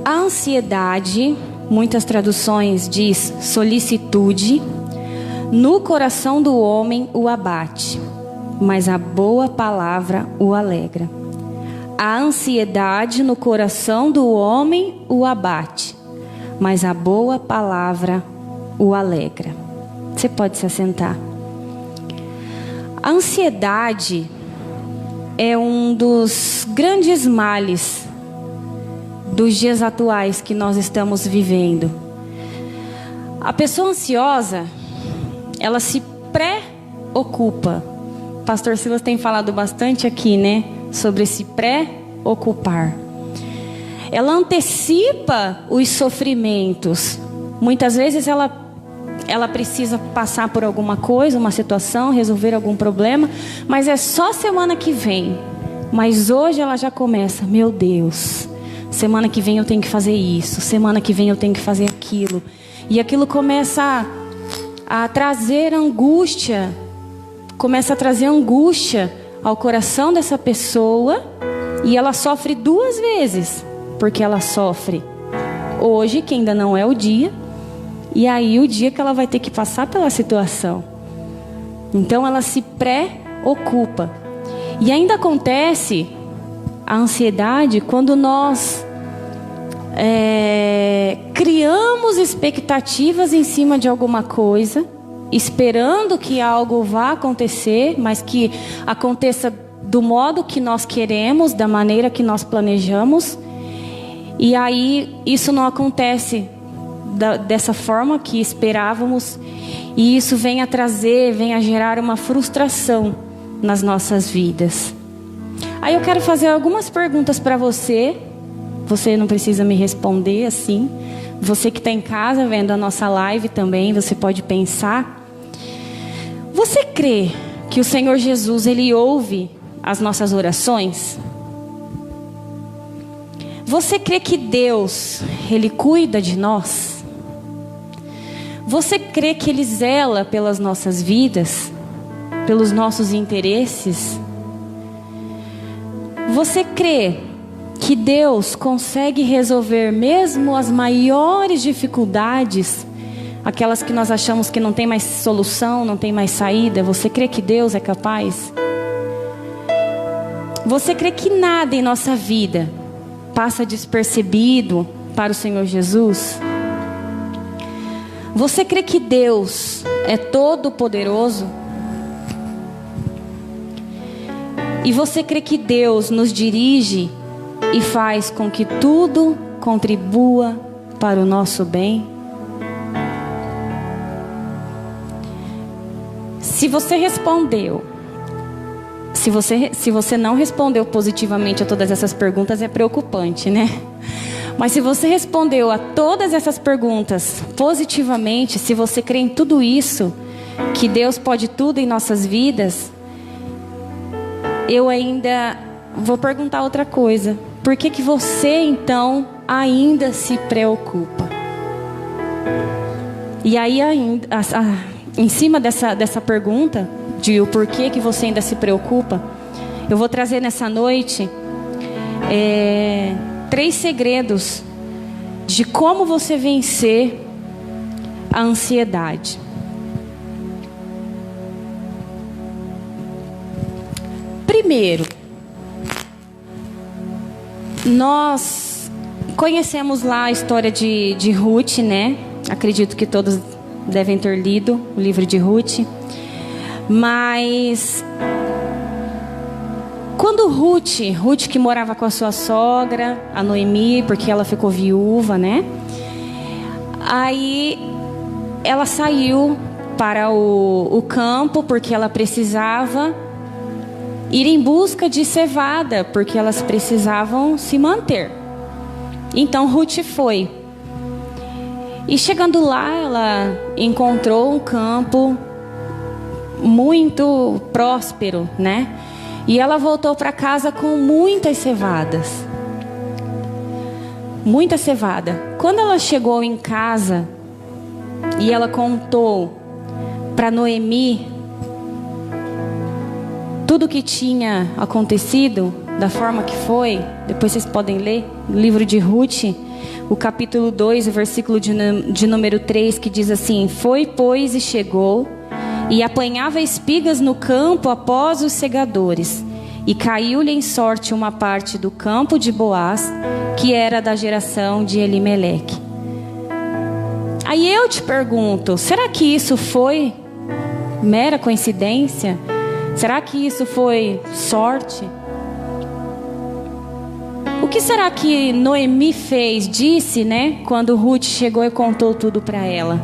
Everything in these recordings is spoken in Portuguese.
A ansiedade, muitas traduções diz solicitude, no coração do homem o abate, mas a boa palavra o alegra. A ansiedade no coração do homem o abate, mas a boa palavra o alegra. Você pode se assentar. A ansiedade é um dos grandes males dos dias atuais que nós estamos vivendo. A pessoa ansiosa, ela se preocupa. Pastor Silas tem falado bastante aqui, né? Sobre esse preocupar. Ela antecipa os sofrimentos. Muitas vezes ela precisa passar por alguma coisa, uma situação, resolver algum problema, mas é só semana que vem. Mas hoje ela já começa, meu Deus, semana que vem eu tenho que fazer isso, semana que vem eu tenho que fazer aquilo. E aquilo começa a trazer angústia, ao coração dessa pessoa, e ela sofre duas vezes, porque ela sofre hoje, que ainda não é o dia, e aí o dia que ela vai ter que passar pela situação. Então ela se preocupa. E ainda acontece a ansiedade quando nós criamos expectativas em cima de alguma coisa, esperando que algo vá acontecer, mas que aconteça do modo que nós queremos, da maneira que nós planejamos. E aí isso não acontece dessa forma que esperávamos. E isso vem a gerar uma frustração nas nossas vidas. Aí eu quero fazer algumas perguntas para você. Você não precisa me responder assim. Você que está em casa vendo a nossa live também, você pode pensar. Você crê que o Senhor Jesus, Ele ouve as nossas orações? Você crê que Deus, Ele cuida de nós? Você crê que Ele zela pelas nossas vidas? Pelos nossos interesses? Você crê que Deus consegue resolver mesmo as maiores dificuldades, aquelas que nós achamos que não tem mais solução, não tem mais saída? Você crê que Deus é capaz? Você crê que nada em nossa vida passa despercebido para o Senhor Jesus? Você crê que Deus é todo-poderoso? E você crê que Deus nos dirige e faz com que tudo contribua para o nosso bem? Se você respondeu, se você não respondeu positivamente a todas essas perguntas, é preocupante, né? Mas se você respondeu a todas essas perguntas positivamente, se você crê em tudo isso, que Deus pode tudo em nossas vidas, eu ainda vou perguntar outra coisa. Por que você então ainda se preocupa? E aí ainda, em cima dessa pergunta de o porquê que você ainda se preocupa, eu vou trazer nessa noite 3 segredos de como você vencer a ansiedade. Primeiro, nós conhecemos lá a história de Ruth, né? Acredito que todos devem ter lido o livro de Ruth. Mas quando Ruth que morava com a sua sogra, a Noemi, porque ela ficou viúva, né? Aí ela saiu para o campo porque ela precisava ir em busca de cevada, porque elas precisavam se manter. Então Ruth foi. E chegando lá, ela encontrou um campo muito próspero, né? E ela voltou para casa com muitas cevadas. Muita cevada. Quando ela chegou em casa e ela contou para Noemi tudo o que tinha acontecido, da forma que foi, depois vocês podem ler, o livro de Ruth, o capítulo 2, o versículo de número 3, que diz assim: foi, pois, e chegou, e apanhava espigas no campo após os segadores, e caiu-lhe em sorte uma parte do campo de Boaz, que era da geração de Elimeleque. Aí eu te pergunto, será que isso foi mera coincidência? Será que isso foi sorte? O que será que Noemi disse, né, quando Ruth chegou e contou tudo para ela?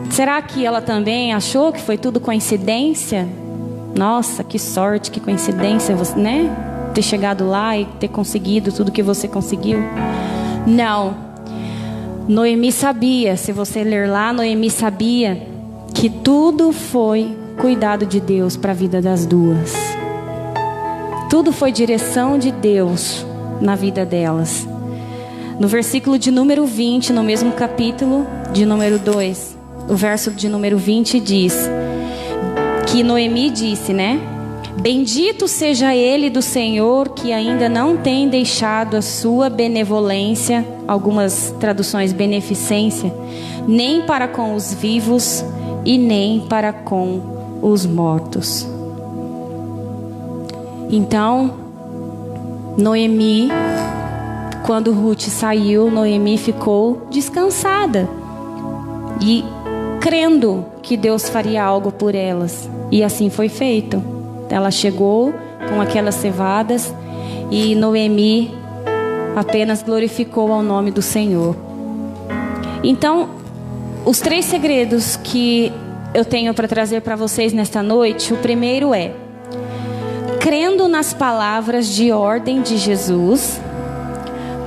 Será que ela também achou que foi tudo coincidência? Nossa, que sorte, que coincidência, né? Ter chegado lá e ter conseguido tudo que você conseguiu. Não. Noemi sabia, se você ler lá, Noemi sabia que tudo foi cuidado de Deus para a vida das duas. Tudo foi direção de Deus na vida delas. No versículo de número 20, no mesmo capítulo de número 2, o verso de número 20 diz que Noemi disse, né? Bendito seja ele do Senhor, que ainda não tem deixado a sua benevolência, algumas traduções beneficência, nem para com os vivos e nem para com os mortos. Então, Noemi, quando Ruth saiu, Noemi ficou descansada e crendo que Deus faria algo por elas. E assim foi feito. Ela chegou com aquelas cevadas e Noemi apenas glorificou ao nome do Senhor. Então, os 3 segredos que eu tenho para trazer para vocês nesta noite, o primeiro é: crendo nas palavras de ordem de Jesus,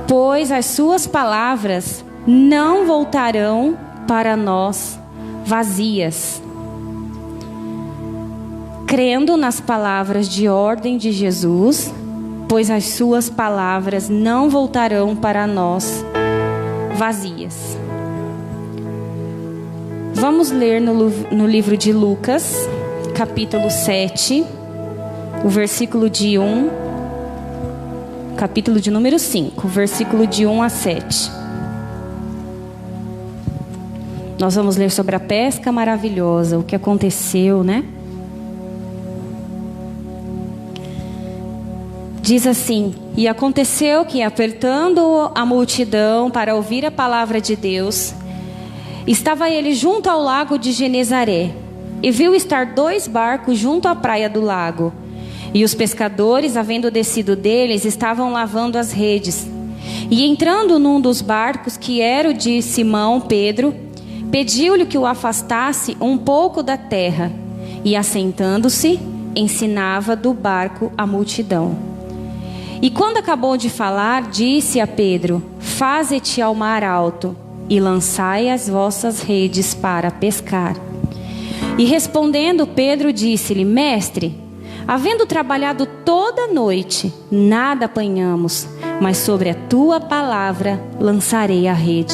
pois as suas palavras não voltarão para nós vazias. Crendo nas palavras de ordem de Jesus, pois as suas palavras não voltarão para nós vazias. Vamos ler no livro de Lucas, capítulo 7, o versículo de 1, capítulo de número 5, versículo de 1 a 7. Nós vamos ler sobre a pesca maravilhosa, o que aconteceu, né? Diz assim: e aconteceu que, apertando a multidão para ouvir a palavra de Deus, estava ele junto ao lago de Genezaré, e viu estar 2 barcos junto à praia do lago. E os pescadores, havendo descido deles, estavam lavando as redes. E entrando num dos barcos, que era o de Simão Pedro, pediu-lhe que o afastasse um pouco da terra. E assentando-se, ensinava do barco a multidão. E quando acabou de falar, disse a Pedro: faze-te ao mar alto, e lançai as vossas redes para pescar. E respondendo Pedro, disse-lhe: mestre, havendo trabalhado toda a noite, nada apanhamos, mas sobre a tua palavra lançarei a rede.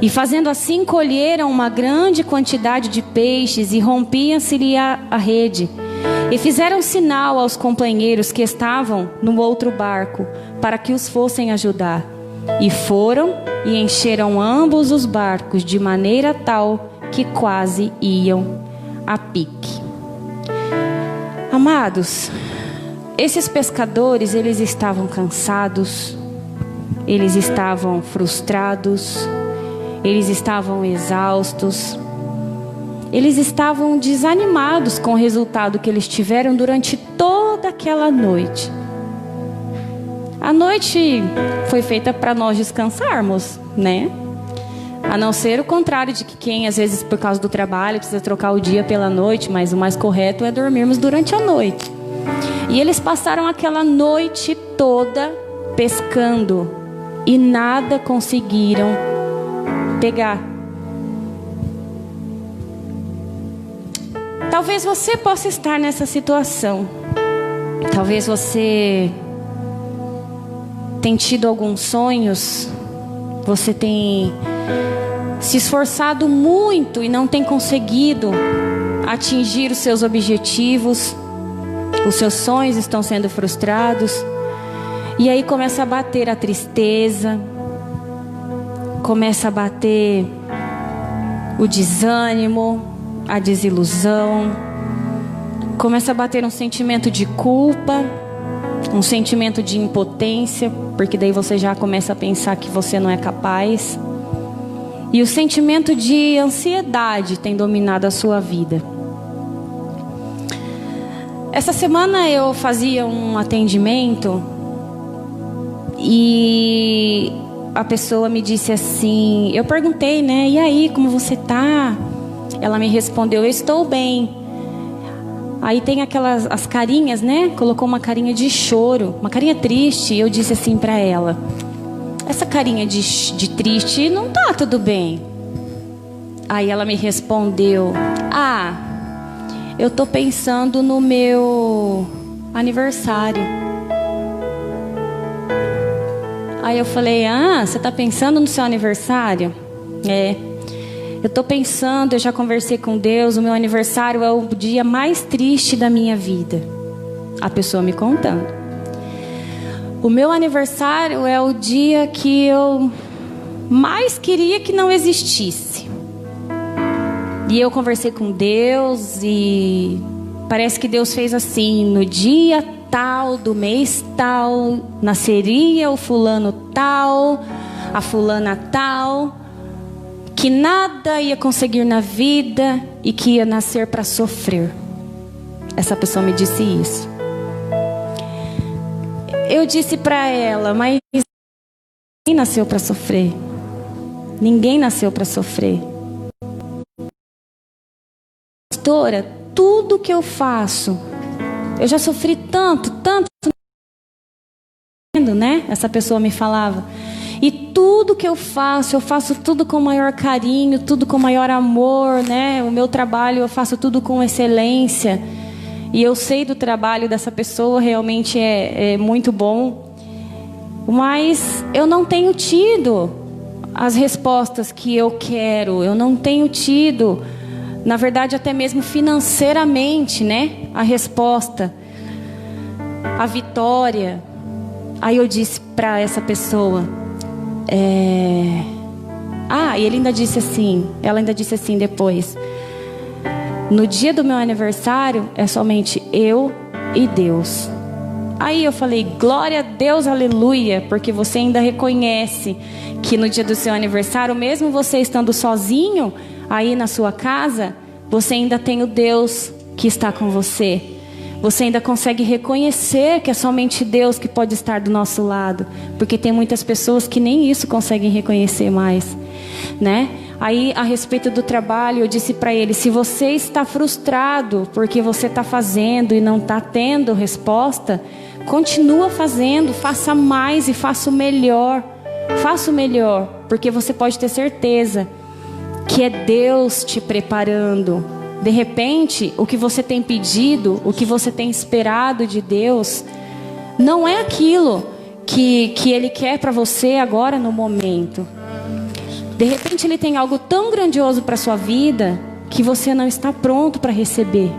E fazendo assim, colheram uma grande quantidade de peixes, e rompia-se-lhe a rede. E fizeram sinal aos companheiros que estavam no outro barco, para que os fossem ajudar. E foram e encheram ambos os barcos, de maneira tal que quase iam a pique. Amados, esses pescadores, eles estavam cansados, eles estavam frustrados, eles estavam exaustos, eles estavam desanimados com o resultado que eles tiveram durante toda aquela noite. A noite foi feita para nós descansarmos, né? A não ser o contrário de que quem, às vezes, por causa do trabalho, precisa trocar o dia pela noite, mas o mais correto é dormirmos durante a noite. E eles passaram aquela noite toda pescando e nada conseguiram pegar. Talvez você possa estar nessa situação. Talvez você tenha tido alguns sonhos. Você tem se esforçado muito e não tem conseguido atingir os seus objetivos. Os seus sonhos estão sendo frustrados. E aí começa a bater a tristeza, começa a bater o desânimo, a desilusão, começa a bater um sentimento de culpa, um sentimento de impotência, porque daí você já começa a pensar que você não é capaz. E o sentimento de ansiedade tem dominado a sua vida. Essa semana eu fazia um atendimento e a pessoa me disse assim, eu perguntei, né? E aí, como você tá? Ela me respondeu, eu estou bem. Aí tem as carinhas, né? Colocou uma carinha de choro, uma carinha triste. E eu disse assim pra ela, essa carinha de triste não tá tudo bem. Aí ela me respondeu, eu tô pensando no meu aniversário. Aí eu falei, você tá pensando no seu aniversário? Eu tô pensando, eu já conversei com Deus, o meu aniversário é o dia mais triste da minha vida. A pessoa me contando. O meu aniversário é o dia que eu mais queria que não existisse. E eu conversei com Deus e parece que Deus fez assim, no dia tal, do mês tal, nasceria o fulano tal, a fulana tal, que nada ia conseguir na vida e que ia nascer para sofrer. Essa pessoa me disse isso. Eu disse para ela, mas ninguém nasceu para sofrer. Ninguém nasceu para sofrer. Pastora, tudo que eu faço, eu já sofri tanto, né? Essa pessoa me falava. E tudo que eu faço tudo com maior carinho, tudo com maior amor, né? O meu trabalho eu faço tudo com excelência. E eu sei do trabalho dessa pessoa, realmente é muito bom. Mas eu não tenho tido as respostas que eu quero. Eu não tenho tido, na verdade, até mesmo financeiramente, né? A resposta, a vitória. Aí eu disse para essa pessoa, e ele ainda disse assim, ela ainda disse assim depois, no dia do meu aniversário é somente eu e Deus. Aí eu falei, glória a Deus, aleluia, porque você ainda reconhece que no dia do seu aniversário, mesmo você estando sozinho aí na sua casa, você ainda tem o Deus que está com você. Você ainda consegue reconhecer que é somente Deus que pode estar do nosso lado. Porque tem muitas pessoas que nem isso conseguem reconhecer mais, né? Aí, a respeito do trabalho, eu disse para ele, se você está frustrado porque você está fazendo e não está tendo resposta, continua fazendo, faça mais e faça o melhor. Faça o melhor, porque você pode ter certeza que é Deus te preparando. De repente, o que você tem pedido, o que você tem esperado de Deus, não é aquilo que Ele quer para você agora no momento. De repente, Ele tem algo tão grandioso para a sua vida que você não está pronto para receber.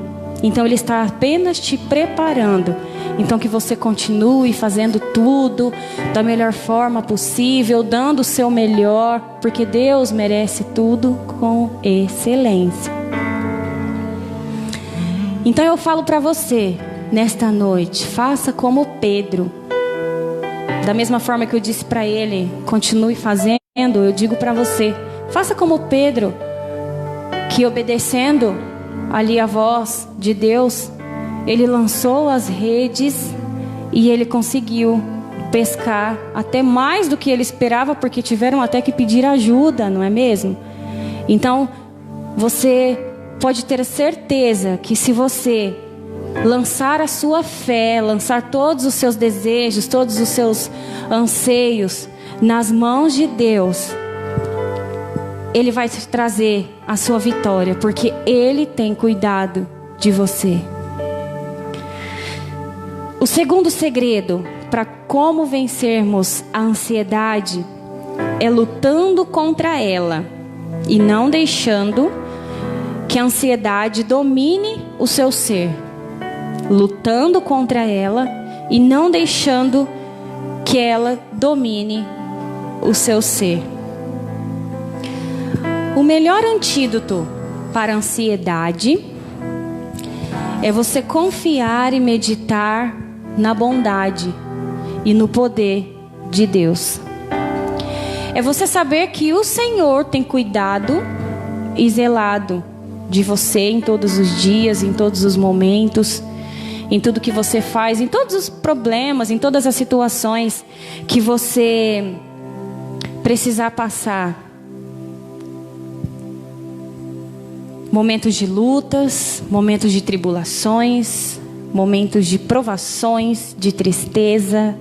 Então, Ele está apenas te preparando. Então, que você continue fazendo tudo da melhor forma possível, dando o seu melhor, porque Deus merece tudo com excelência. Então eu falo para você, nesta noite, faça como Pedro. Da mesma forma que eu disse para ele, continue fazendo, eu digo para você, faça como Pedro, que obedecendo ali a voz de Deus, ele lançou as redes e ele conseguiu pescar até mais do que ele esperava, porque tiveram até que pedir ajuda, não é mesmo? Então, você pode ter certeza que se você lançar a sua fé, lançar todos os seus desejos, todos os seus anseios nas mãos de Deus, Ele vai te trazer a sua vitória, porque Ele tem cuidado de você. O segundo segredo para como vencermos a ansiedade é lutando contra ela e não deixando que a ansiedade domine o seu ser. lutando contra ela e não deixando que ela domine o seu ser. O melhor antídoto para a ansiedade é você confiar e meditar na bondade e no poder de Deus. É você saber que o Senhor tem cuidado e zelado de você em todos os dias, em todos os momentos, em tudo que você faz, em todos os problemas, em todas as situações que você precisar passar. Momentos de lutas, momentos de tribulações, momentos de provações, de tristeza,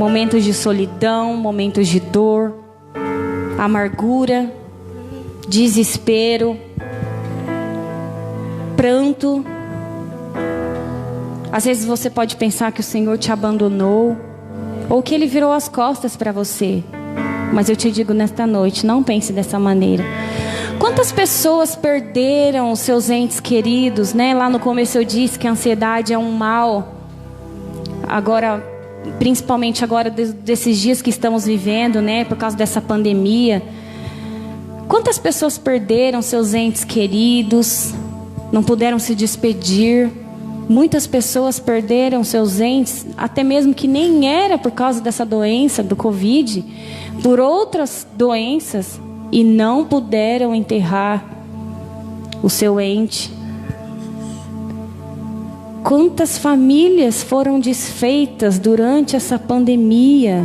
momentos de solidão, momentos de dor, amargura, desespero, pranto. Às vezes você pode pensar que o Senhor te abandonou ou que Ele virou as costas para você. Mas eu te digo nesta noite, não pense dessa maneira. Quantas pessoas perderam os seus entes queridos, né? Lá no começo eu disse que a ansiedade é um mal. Agora, principalmente agora desses dias que estamos vivendo, né? Por causa dessa pandemia. Quantas pessoas perderam seus entes queridos, não puderam se despedir. Muitas pessoas perderam seus entes, até mesmo que nem era por causa dessa doença, do Covid, por outras doenças, e não puderam enterrar o seu ente. Quantas famílias foram desfeitas durante essa pandemia,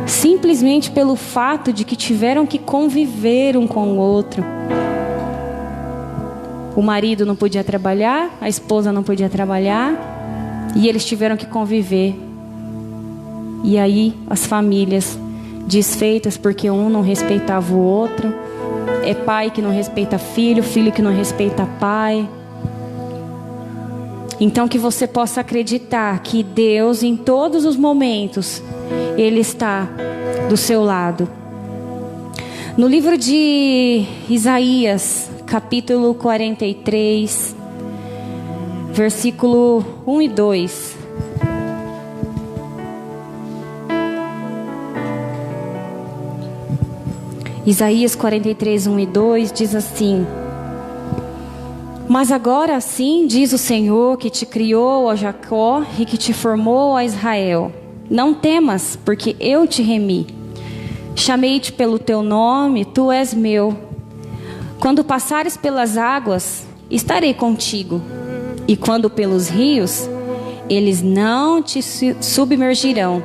simplesmente pelo fato de que tiveram que conviver um com o outro. O marido não podia trabalhar, a esposa não podia trabalhar, e eles tiveram que conviver. E aí as famílias desfeitas porque um não respeitava o outro. É pai que não respeita filho, filho que não respeita pai. Então que você possa acreditar que Deus em todos os momentos Ele está do seu lado. No livro de Isaías, capítulo 43, versículo 1 e 2. Isaías 43, 1 e 2 diz assim: Mas agora assim diz o Senhor que te criou, ó Jacó, e que te formou, ó Israel: Não temas, porque eu te remi. Chamei-te pelo teu nome, tu és meu. Quando passares pelas águas, estarei contigo. E quando pelos rios, eles não te submergirão.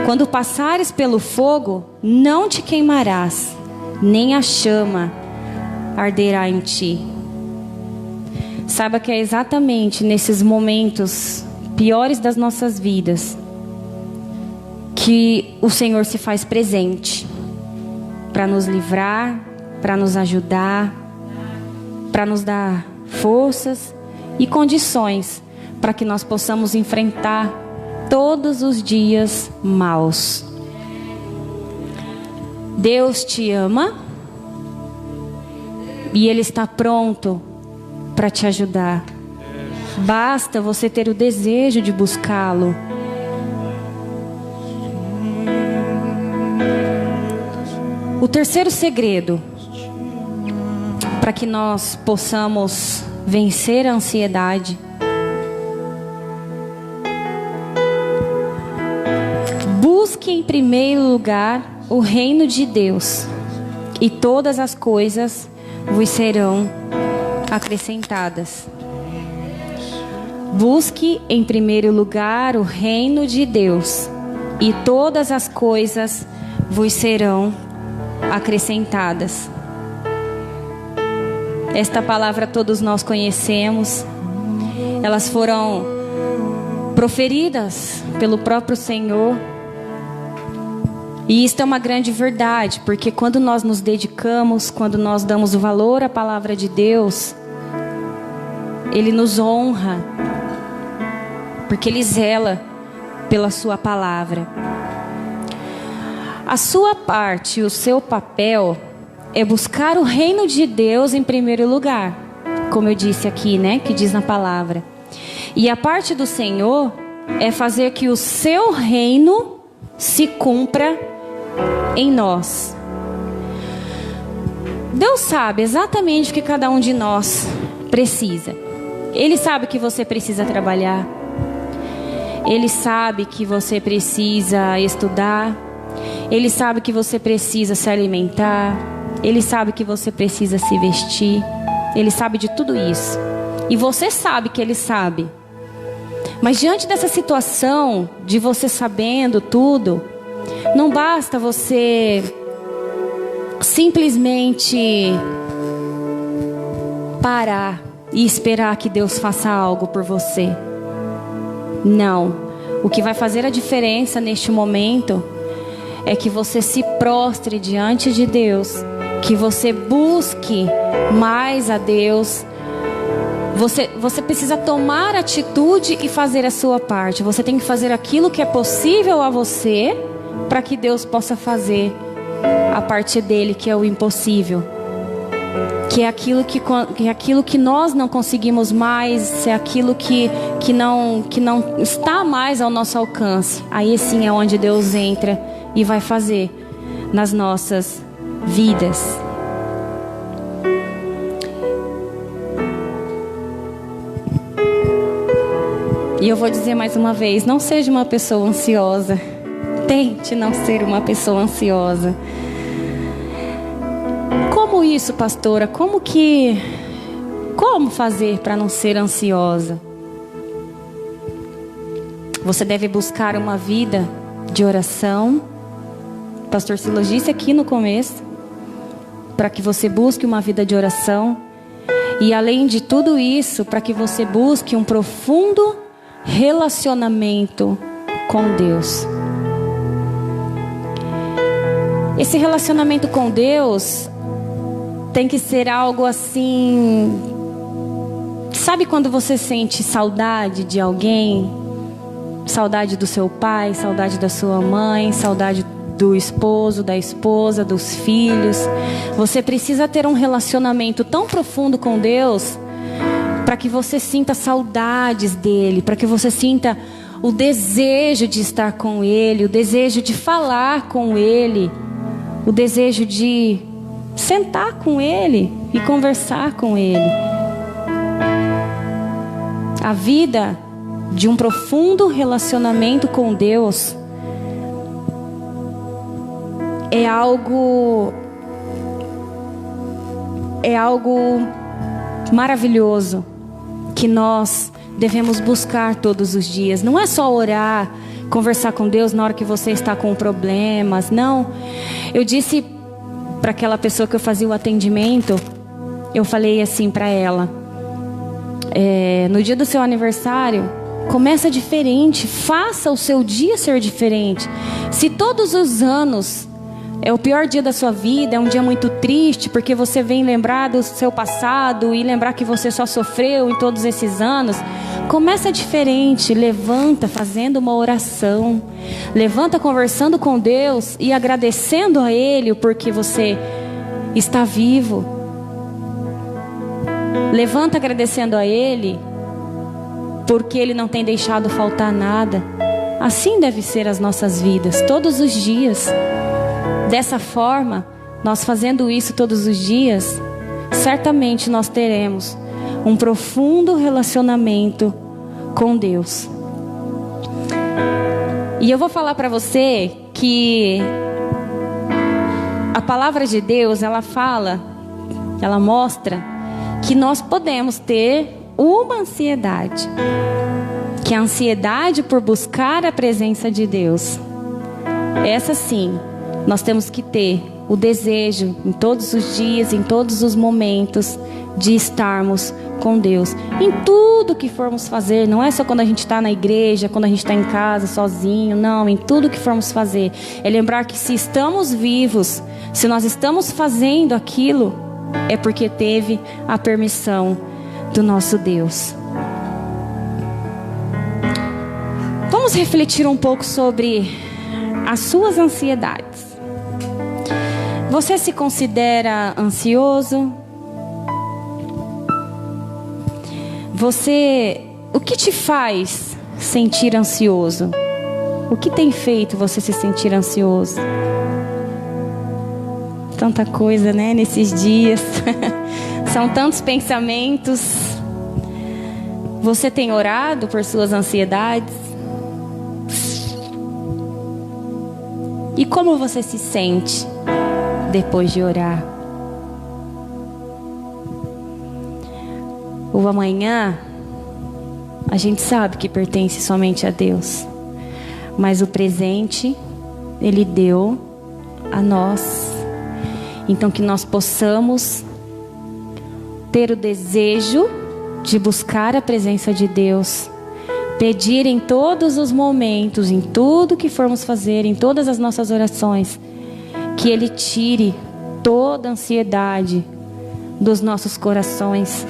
Quando passares pelo fogo, não te queimarás, nem a chama arderá em ti. Saiba que é exatamente nesses momentos piores das nossas vidas que o Senhor se faz presente para nos livrar, para nos ajudar, para nos dar forças e condições para que nós possamos enfrentar todos os dias maus. Deus te ama e Ele está pronto para te ajudar. Basta você ter o desejo de buscá-lo. O terceiro segredo para que nós possamos vencer a ansiedade: busque em primeiro lugar o reino de Deus, e todas as coisas vos serão acrescentadas. Busque em primeiro lugar o reino de Deus, e todas as coisas vos serão acrescentadas. Esta palavra todos nós conhecemos. Elas foram proferidas pelo próprio Senhor. E isto é uma grande verdade, porque quando nós nos dedicamos, quando nós damos valor à palavra de Deus, Ele nos honra, porque Ele zela pela sua palavra. A sua parte, o seu papel é buscar o reino de Deus em primeiro lugar, como eu disse aqui, né, que diz na palavra. E a parte do Senhor é fazer que o seu reino se cumpra em nós. Deus sabe exatamente o que cada um de nós precisa. Ele sabe que você precisa trabalhar. Ele sabe que você precisa estudar. Ele sabe que você precisa se alimentar. Ele sabe que você precisa se vestir. Ele sabe de tudo isso. E você sabe que Ele sabe. Mas diante dessa situação, de você sabendo tudo, não basta você simplesmente parar e esperar que Deus faça algo por você. Não. O que vai fazer a diferença neste momento é que você se prostre diante de Deus, que você busque mais a Deus. Você precisa tomar atitude e fazer a sua parte. Você tem que fazer aquilo que é possível a você, para que Deus possa fazer a parte dele, que é o impossível. Que é aquilo que nós não conseguimos mais, é aquilo que não está mais ao nosso alcance. Aí sim é onde Deus entra e vai fazer nas nossas vidas. E eu vou dizer mais uma vez, não seja uma pessoa ansiosa. Tente não ser uma pessoa ansiosa. Como isso, pastora? Como fazer para não ser ansiosa? Você deve buscar uma vida de oração. O pastor Silas disse aqui no começo, para que você busque uma vida de oração. E além de tudo isso, para que você busque um profundo relacionamento com Deus. Esse relacionamento com Deus tem que ser algo assim. Sabe quando você sente saudade de alguém? Saudade do seu pai, saudade da sua mãe, saudade do esposo, da esposa, dos filhos. Você precisa ter um relacionamento tão profundo com Deus, para que você sinta saudades dele, para que você sinta o desejo de estar com ele, o desejo de falar com ele, o desejo de sentar com ele e conversar com ele. A vida de um profundo relacionamento com Deus é algo maravilhoso, que nós devemos buscar todos os dias. Não é só orar, conversar com Deus na hora que você está com problemas. Não. Eu disse para aquela pessoa que eu fazia o atendimento, eu falei assim para ela: no dia do seu aniversário, começa diferente, faça o seu dia ser diferente. Se todos os anos é o pior dia da sua vida, é um dia muito triste, porque você vem lembrar do seu passado e lembrar que você só sofreu em todos esses anos, começa diferente. Levanta fazendo uma oração, levanta conversando com Deus e agradecendo a Ele porque você está vivo. Levanta agradecendo a Ele porque Ele não tem deixado faltar nada. Assim deve ser as nossas vidas, todos os dias. Dessa forma, nós fazendo isso todos os dias, certamente nós teremos um profundo relacionamento com Deus. E eu vou falar para você que a palavra de Deus, ela mostra que nós podemos ter uma ansiedade, que é a ansiedade por buscar a presença de Deus. Essa sim, nós temos que ter o desejo em todos os dias, em todos os momentos, de estarmos com Deus. Em tudo que formos fazer, não é só quando a gente está na igreja, quando a gente está em casa, sozinho. Não, em tudo que formos fazer. É lembrar que se estamos vivos, se nós estamos fazendo aquilo, é porque teve a permissão do nosso Deus. Vamos refletir um pouco sobre as suas ansiedades. Você se considera ansioso? Você O que te faz sentir ansioso? O que tem feito você se sentir ansioso? Tanta coisa, né, nesses dias. São tantos pensamentos. Você tem orado por suas ansiedades? E como você se sente depois de orar? O amanhã, a gente sabe que pertence somente a Deus. Mas o presente, Ele deu a nós. Então que nós possamos ter o desejo de buscar a presença de Deus. Pedir em todos os momentos, em tudo que formos fazer, em todas as nossas orações, que Ele tire toda a ansiedade dos nossos corações,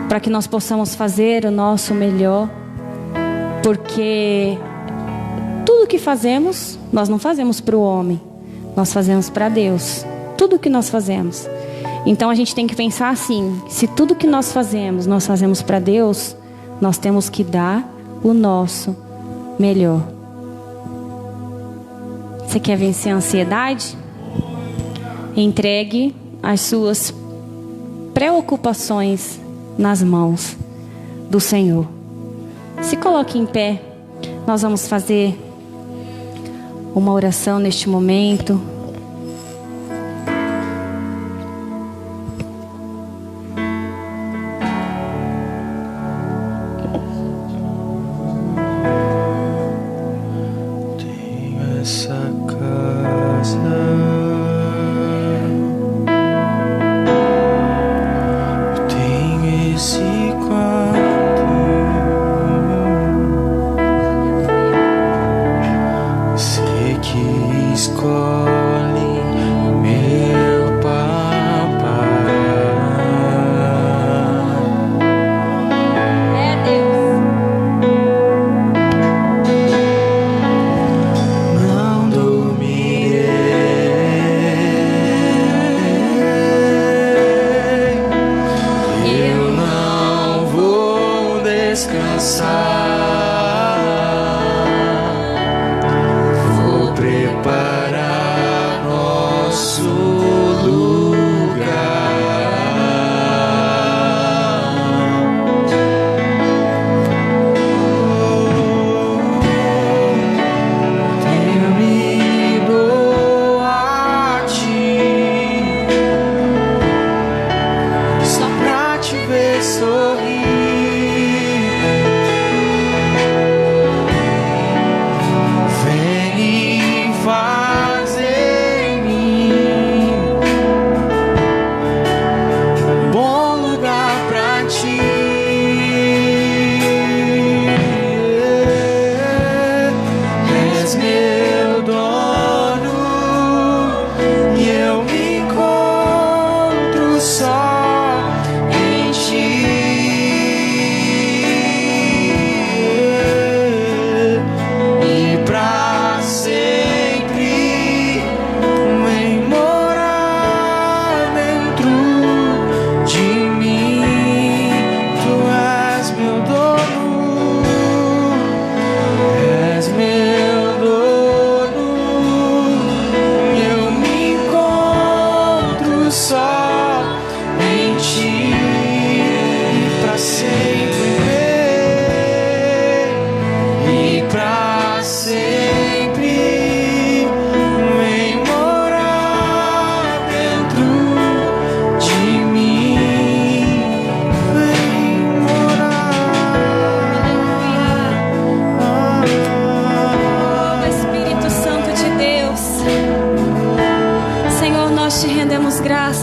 para que nós possamos fazer o nosso melhor, porque tudo que fazemos, nós não fazemos para o homem, nós fazemos para Deus. Tudo que nós fazemos. Então a gente tem que pensar assim: se tudo que nós fazemos para Deus, nós temos que dar o nosso melhor. Você quer vencer a ansiedade? Entregue as suas preocupações nas mãos do Senhor. Se coloque em pé. Nós vamos fazer uma oração neste momento.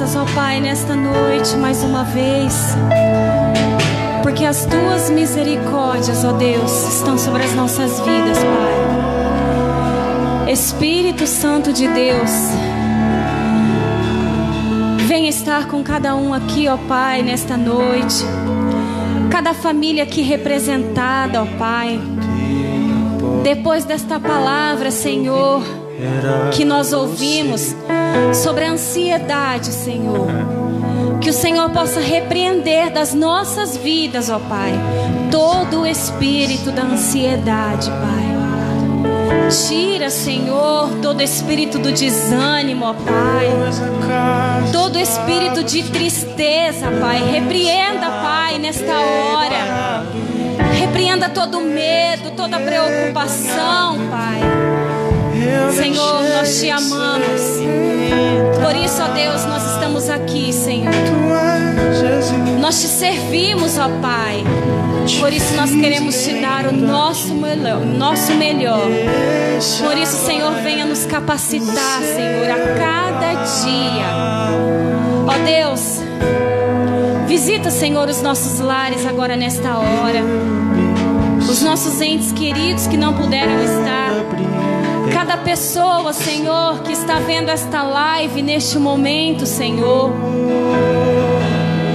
graças, ó Pai, nesta noite mais uma vez, porque as Tuas misericórdias, ó Deus, estão sobre as nossas vidas, Pai. Espírito Santo de Deus, venha estar com cada um aqui, ó Pai, nesta noite. Cada família aqui representada, ó Pai. Depois desta palavra, Senhor, que nós ouvimos sobre a ansiedade, Senhor, Que o Senhor possa repreender das nossas vidas, ó Pai, todo o espírito da ansiedade, Pai. Tira, Senhor, todo espírito do desânimo, ó Pai. Todo espírito de tristeza, Pai. Repreenda, Pai, nesta hora. Repreenda todo medo, toda preocupação, Pai. Senhor, nós te amamos. Por isso, ó Deus, nós estamos aqui, Senhor. Nós te servimos, ó Pai. Por isso nós queremos te dar o nosso melhor. Por isso, Senhor, venha nos capacitar, Senhor, a cada dia. Ó Deus, visita, Senhor, os nossos lares agora nesta hora. Os nossos entes queridos que não puderam estar. Cada pessoa, Senhor, que está vendo esta live neste momento, Senhor,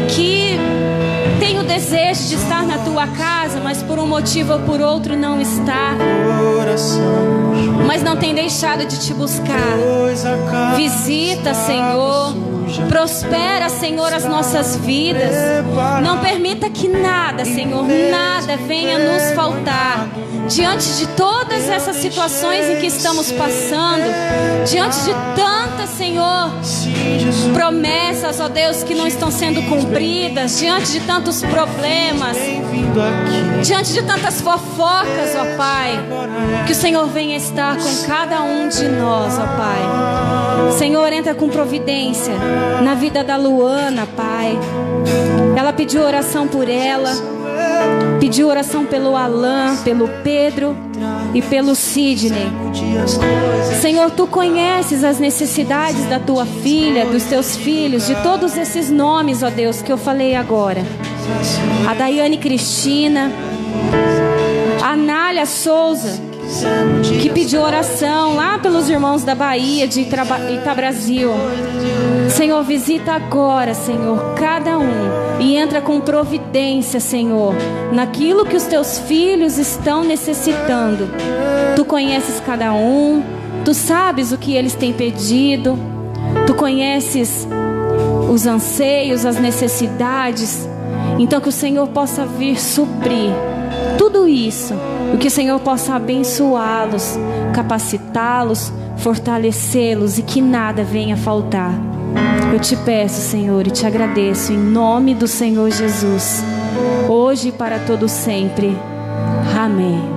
que tem o desejo de estar na tua casa, mas por um motivo ou por outro não está, mas não tem deixado de te buscar. Visita, Senhor. Prospera, Senhor, as nossas vidas. Não permita que nada, Senhor, nada venha nos faltar. Diante de todas essas situações em que estamos passando, diante de tantas, Senhor, promessas, ó Deus, que não estão sendo cumpridas, diante de tantos problemas, diante de tantas fofocas, ó Pai, que o Senhor venha estar com cada um de nós, ó Pai. Senhor, entra com providência na vida da Luana, Pai. Ela pediu oração por ela, pediu oração pelo Alan, pelo Pedro e pelo Sidney. Senhor, tu conheces as necessidades da tua filha, dos teus filhos, de todos esses nomes, ó Deus, que eu falei agora. A Daiane Cristina, a Nália Souza, que pediu oração lá pelos irmãos da Bahia, de Itabrasil. Senhor, visita agora, Senhor, cada um, e entra com providência, Senhor, naquilo que os teus filhos estão necessitando. Tu conheces cada um, tu sabes o que eles têm pedido, tu conheces os anseios, as necessidades. Então que o Senhor possa vir suprir tudo isso, e que o Senhor possa abençoá-los, capacitá-los, fortalecê-los, e que nada venha faltar. Eu te peço, Senhor, e te agradeço em nome do Senhor Jesus, hoje e para todo sempre. Amém.